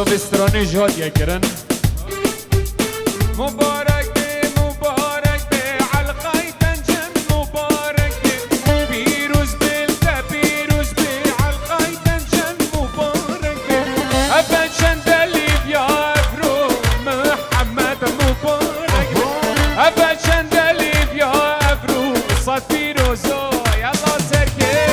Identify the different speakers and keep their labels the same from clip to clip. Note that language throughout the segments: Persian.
Speaker 1: زوسترانی جهاد یکرن مبارک به علقای تنجم مبارک پیروز به علقای تنجم مبارک ابا چندلی بیا افرو محمد مبارک ابا چندلی بیا افرو صد پیروزو یلا سرکه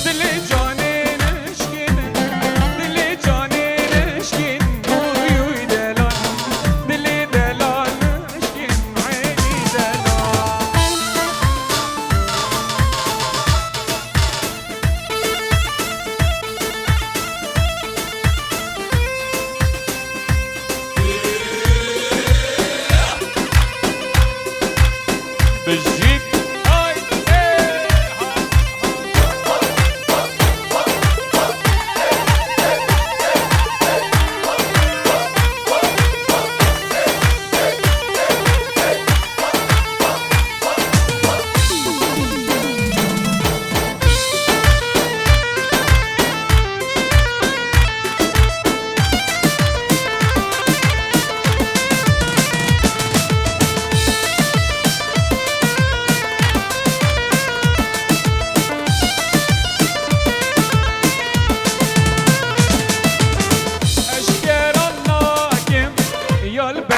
Speaker 2: دل جان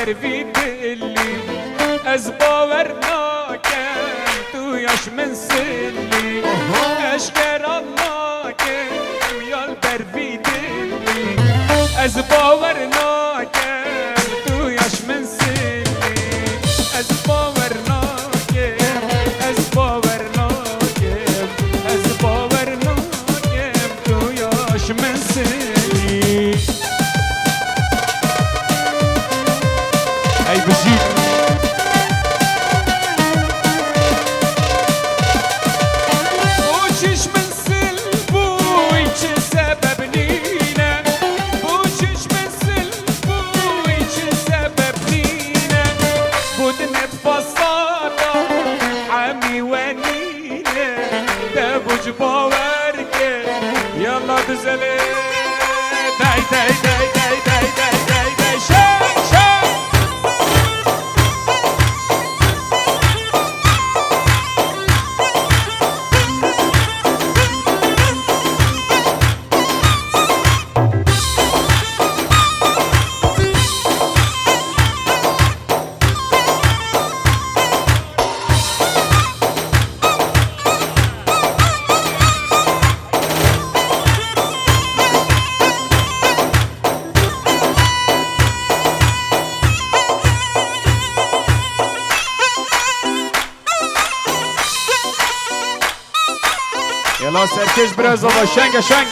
Speaker 1: برفيد اللي أزباورناكم تو ياش من سلي أشكر الله كم يال برفيد اللي أزباورناكم تو ياش من سلي أزباورناكم أزباورناكم أزباورناكم تو ياش من سلي هاي بجيك بوشش من سلبوي چه سبب نينا بوشش من سلبوي چه سبب نينا بودن بفصادا حمي ونينا دبوج باوركه يلا بزلي داي داي داي داي داي داي داي داي شاي شاي يلا سركش براز بابا شنگ شنگ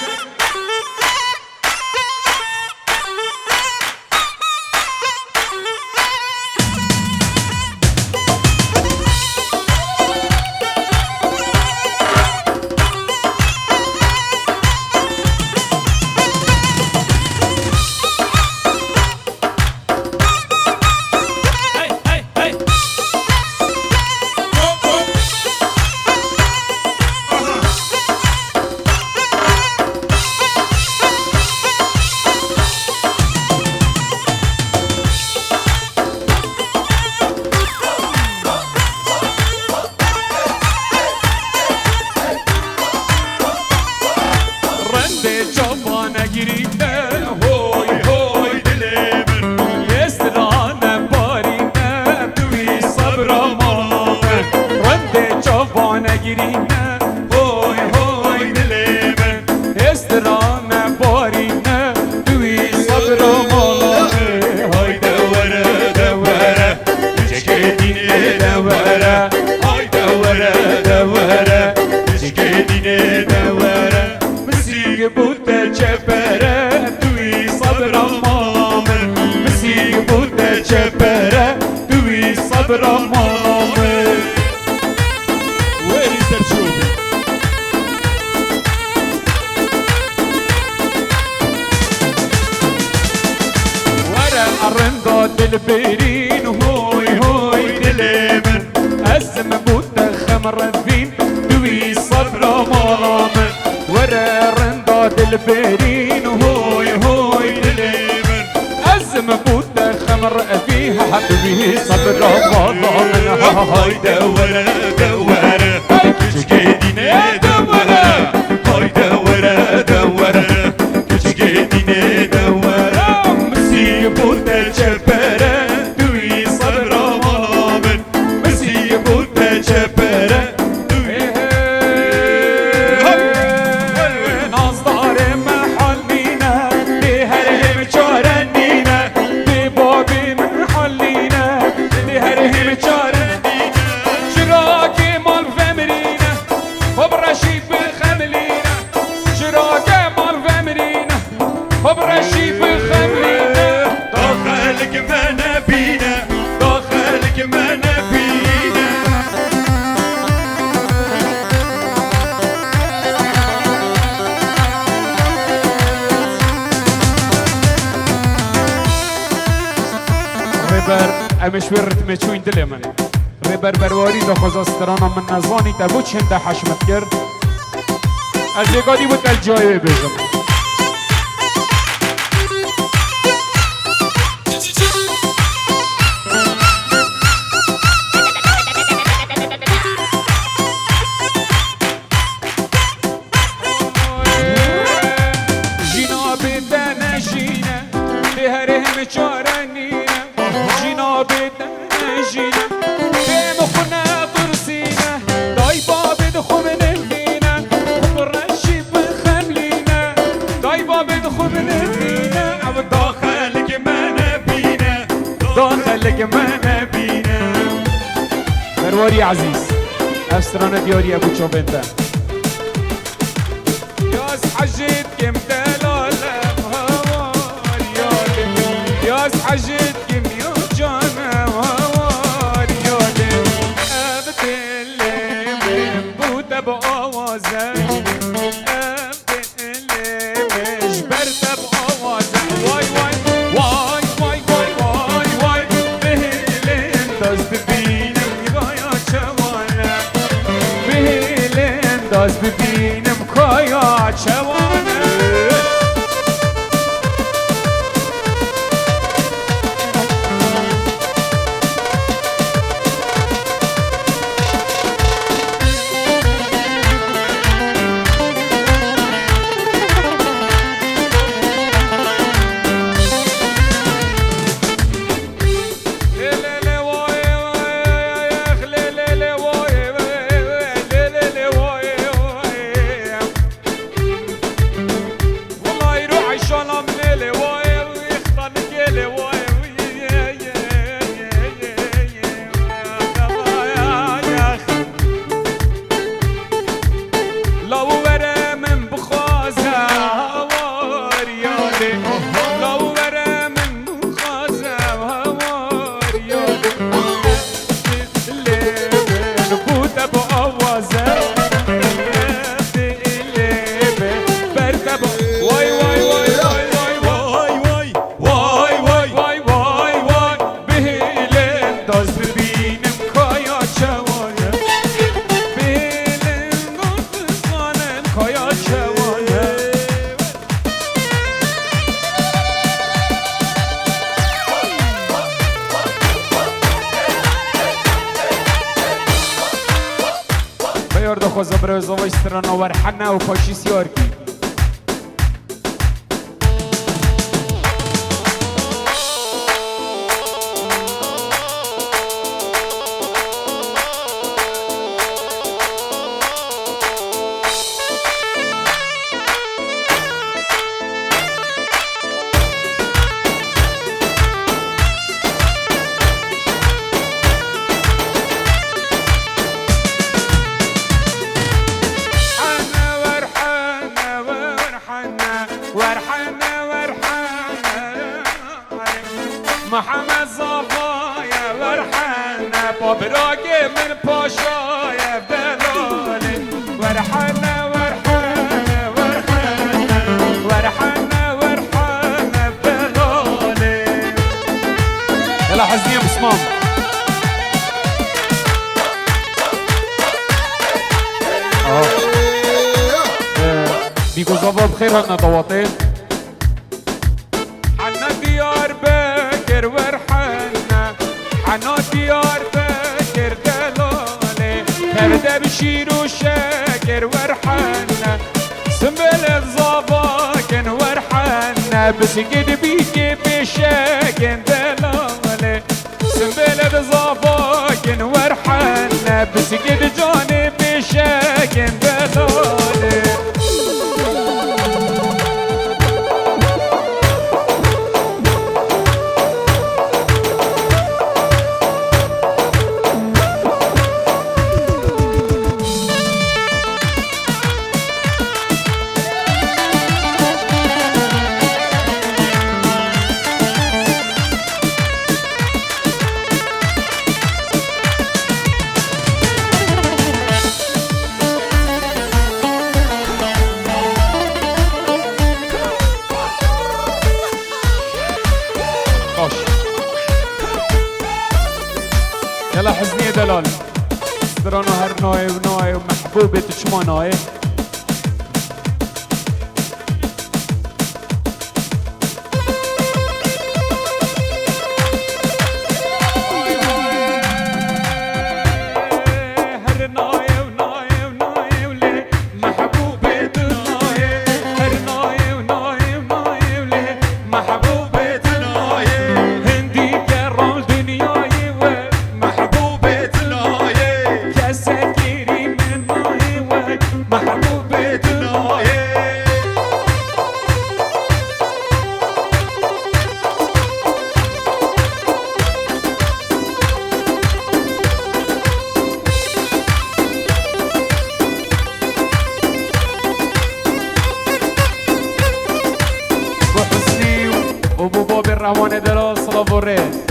Speaker 1: البرين هوي هوي دلمن أزم بوتا خمر الدين دوي صبر مالامن ورا رنداد البرين هوي هوي دلمن أزم بوتا خمر فيها حبيبي صبر مالامن هاي دورة دورة كشكيدينا دورة هاي دورة دورة كشكيدينا دورة مسي بوتا شبرة دوي صبر مالامن مسي بوتا شبرة دوي نصدر محلينا لهرهم شارنينا ببابي محلينا لهرهم شارنينا شراكي مال فمرينا وبرشي بخملينا شراكي مال فمرينا وبرشي بخملينا داخلك ما نبينا داخلك ما نبينا ريبر امشوير رتمچوين دلمن ريبر برواري دو خزاسترانا من نزاني تبو چنده حشمت کرد از یکادی بود الجایه بزم جناب دنشینه لهرهم چارنینه من بینم برواری عزیز افسرانه دیاری ابو چوبنده یاز حجید کم دلالم هوار یادم یاز حجید کم یو جانم هوار یادم ابدلم بوده با آوازم ابدلمش برده با آوازم وای وای وای وای وای وای وای بهلم داز ببینم نگایا چوانم بهلم داز ببینم کایا چوانه Yarda xoza brezova strana warhana u faşist yarki. محمد صفايا ورحنا بابراقي من باشايا بدلالي ورحنا ورحنا ورحنا ورحنا ورحنا بدلالي يلا حزنية بسمام بيكو زبا بخير هنا ضواطين عنا ديار بكر ورحنا عنا ديار بكر دلالي كرده بشير وشاكر ورحنا سنبل الزباكن ورحنا بسجد بيكي بشاكن دلالي سنبل الزباكن ورحنا بسجد جاني بشاكن دلالي يلا حزنية دلال استرانو هر نوعي ونوعي ومحبوبة شما نوعي محبوبة وبو باب الرحمن دلا صلاة و ره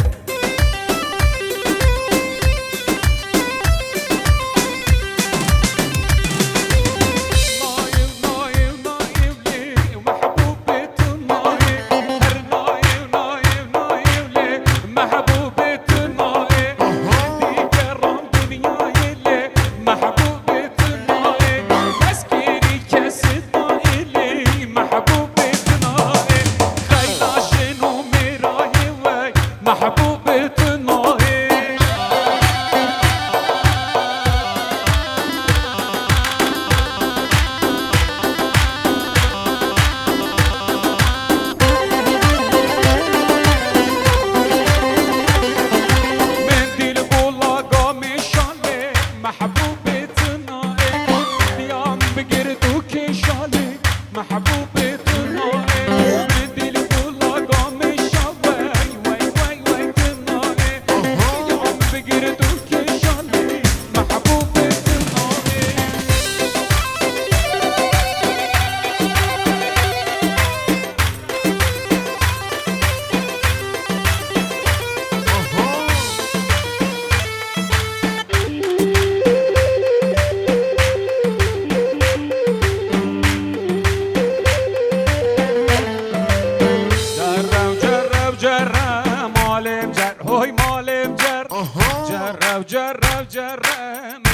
Speaker 1: جرب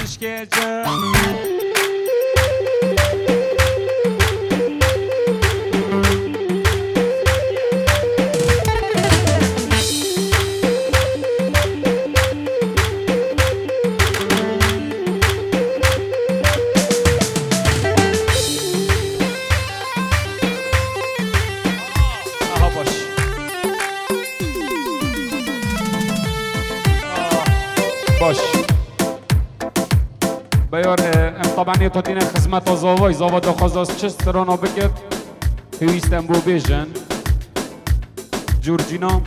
Speaker 1: مشکل باش بیار طبعا یه تاتین خدمت زاوای زاوا دخواست چه سترانا بکرد هیویستن بو بیجن جورجینا